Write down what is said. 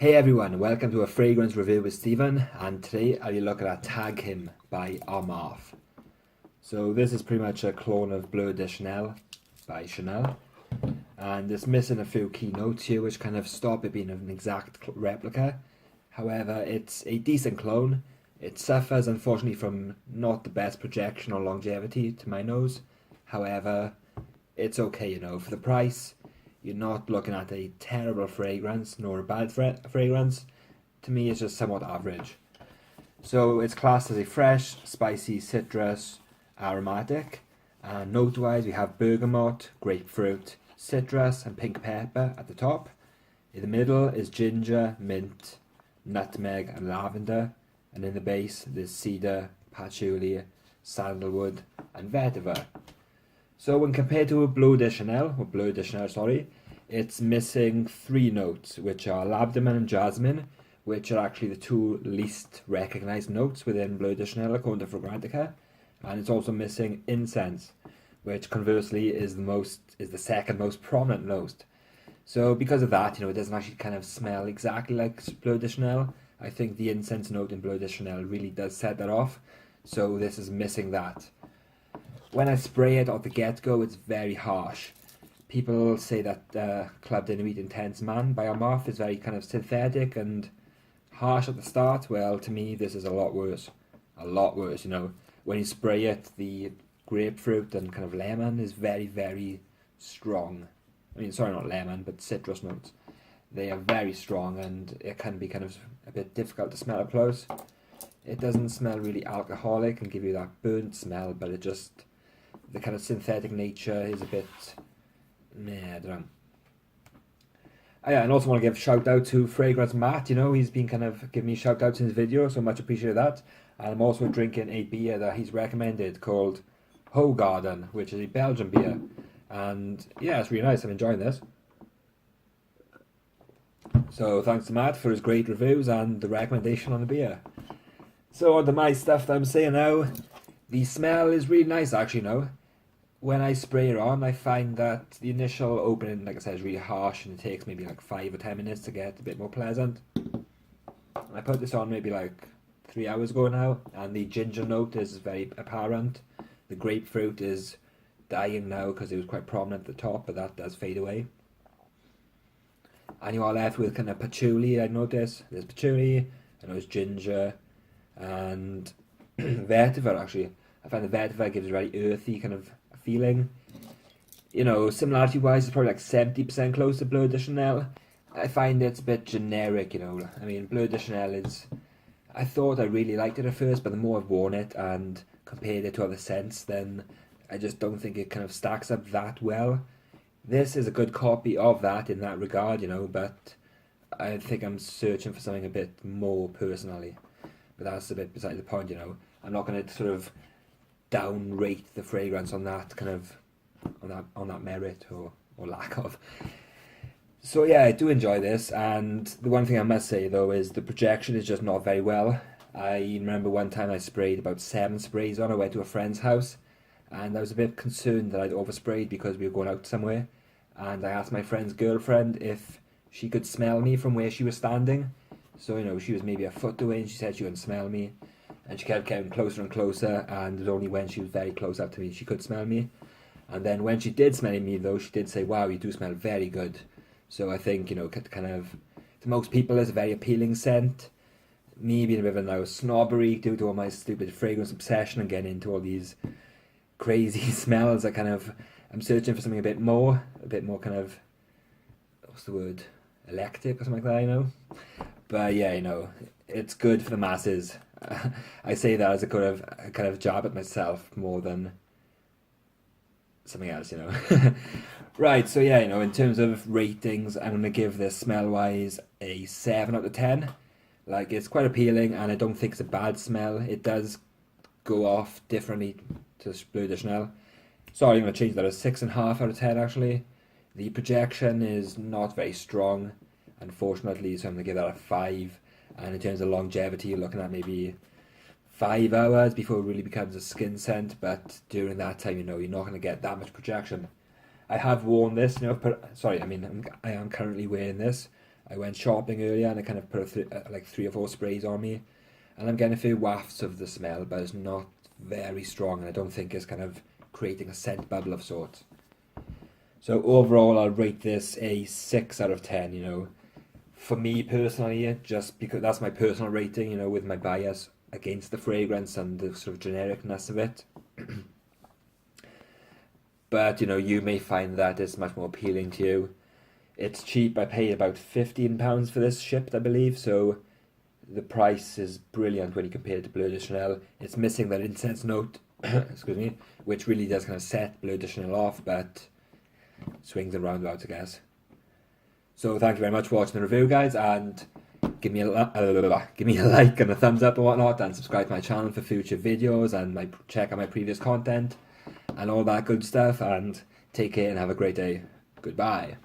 Hey everyone, welcome to a fragrance review with Stephen, and today I'll be looking at Tag Him by Armaf. So this is pretty much a clone of Bleu de Chanel by Chanel, and it's missing a few key notes here which kind of stop it being an exact replica. However, it's a decent clone. It suffers unfortunately from not the best projection or longevity to my nose. However, it's okay, for the price. You're not looking at a terrible fragrance nor a bad fragrance. To me, it's just somewhat average. So it's classed as a fresh, spicy, citrus, aromatic. And note-wise, we have bergamot, grapefruit, citrus, and pink pepper at the top. In the middle is ginger, mint, nutmeg, and lavender. And in the base, there's cedar, patchouli, sandalwood, and vetiver. So when compared to Bleu de Chanel, sorry, it's missing three notes, which are labdaman and jasmine, which are actually the two least recognized notes within Bleu de Chanel according to Fragrantica, and it's also missing incense, which conversely is the second most prominent note. So because of that, it doesn't actually kind of smell exactly like Bleu de Chanel. I think the incense note in Bleu de Chanel really does set that off, so this is missing that. When I spray it at the get-go, it's very harsh. People say that Club de Nuit Intense Man by Armaf is very kind of synthetic and harsh at the start. Well, to me, this is a lot worse. A lot worse, When you spray it, the grapefruit and kind of lemon is very, very strong. Sorry, not lemon, but citrus notes. They are very strong and it can be kind of a bit difficult to smell up close. It doesn't smell really alcoholic and give you that burnt smell, but the kind of synthetic nature is a bit meh, I don't know. Yeah, and also want to give a shout out to Fragrance Matt. He's been kind of giving me shout outs in his video, so much appreciated that. And I'm also drinking a beer that he's recommended called Hoegaarden, which is a Belgian beer. And yeah, it's really nice. I'm enjoying this. So thanks to Matt for his great reviews and the recommendation on the beer. So on to my stuff that I'm saying now. The smell is really nice actually, When I spray it on, I find that the initial opening, like I said, is really harsh and it takes maybe like 5 or 10 minutes to get a bit more pleasant. I put this on maybe like 3 hours ago now, and the ginger note is very apparent. The grapefruit is dying now because it was quite prominent at the top, but that does fade away. And you are left with kind of patchouli, I notice. There's patchouli, I know there's ginger, and vetiver actually. I find the vetiver gives a very earthy kind of feeling. Similarity wise, it's probably like 70% close to Bleu de Chanel. I find it's a bit generic, Bleu de Chanel is. I thought I really liked it at first, but the more I've worn it and compared it to other scents, then I just don't think it kind of stacks up that well. This is a good copy of that in that regard, but I think I'm searching for something a bit more personally. But that's a bit beside the point, I'm not going to sort of downrate the fragrance on that kind of on that merit or lack of. So yeah, I do enjoy this, and the one thing I must say though is the projection is just not very well. I remember one time I sprayed about 7 sprays on. I went to a friend's house and I was a bit concerned that I'd oversprayed because we were going out somewhere, and I asked my friend's girlfriend if she could smell me from where she was standing. So she was maybe a foot away and she said she couldn't smell me. And she kept getting closer and closer, and it was only when she was very close up to me she could smell me. And then when she did smell me though, she did say, "Wow, you do smell very good." So I think, kind of, to most people it's a very appealing scent. Me being a bit of a snobbery due to all my stupid fragrance obsession and getting into all these crazy smells, I'm searching for something a bit more kind of, what's the word, eclectic or something like that, But yeah, it's good for the masses. I say that as a kind of jab at myself more than something else, Right, so yeah, in terms of ratings, I'm going to give this smell-wise a 7 out of 10. Like, it's quite appealing, and I don't think it's a bad smell. It does go off differently to Bleu de Chanel. Sorry, I'm going to change that, a 6.5 out of 10 actually. The projection is not very strong, unfortunately, so I'm going to give that a 5. And in terms of longevity, you're looking at maybe 5 hours before it really becomes a skin scent, but during that time, you're not going to get that much projection. I have worn this, I am currently wearing this. I went shopping earlier and I kind of put like 3 or 4 sprays on me, and I'm getting a few wafts of the smell, but it's not very strong, and I don't think it's kind of creating a scent bubble of sorts. So overall, I'll rate this a 6 out of 10, you know. For me personally, just because that's my personal rating, you know, with my bias against the fragrance and the sort of genericness of it. But, you know, you may find that it's much more appealing to you. It's cheap. I paid about £15 for this shipped, I believe, so the price is brilliant when you compare it to Bleu de Chanel. It's missing that incense note, excuse me, which really does kind of set Bleu de Chanel off, but swings and roundabouts, I guess. So thank you very much for watching the review, guys, and give me a like and a thumbs up and whatnot, and subscribe to my channel for future videos, and check out my previous content and all that good stuff, and take care and have a great day. Goodbye.